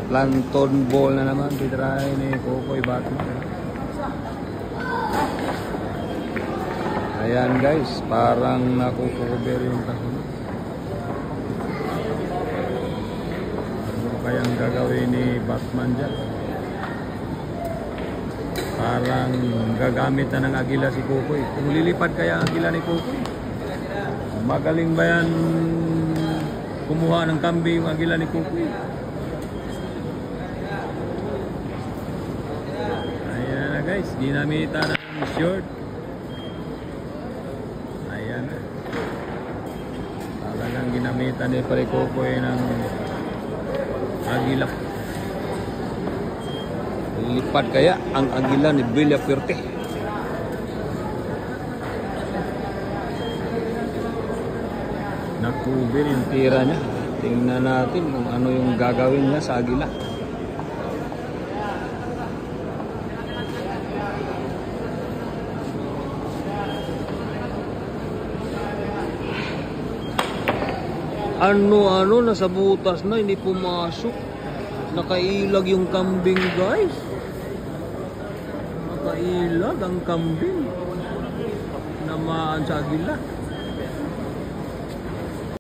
Planton ball na naman. Titry ni Kokoy Batman. Ayan guys, parang nakukover yung kahon. Ano kayang gagawin ni Batman dyan? Parang gagamit na ng agila si Kokoy. Kung lilipad kaya ang agila ni Kokoy, magaling ba yan kumuha ng kambing yung agila ni Kokoy? Ayan na guys, ginamita ng short. Ayan na. Talagang ginamita ni Pare Kokoy ng agila. Lipad kaya ang agila ni Villafuerte. Nakubil yung tira niya. Tingnan natin kung ano yung gagawin niya sa agila. Ano nasa butas na, hindi pumasok. Nakailag yung kambing guys. Nakailag ang kambing. Namaan sa agila.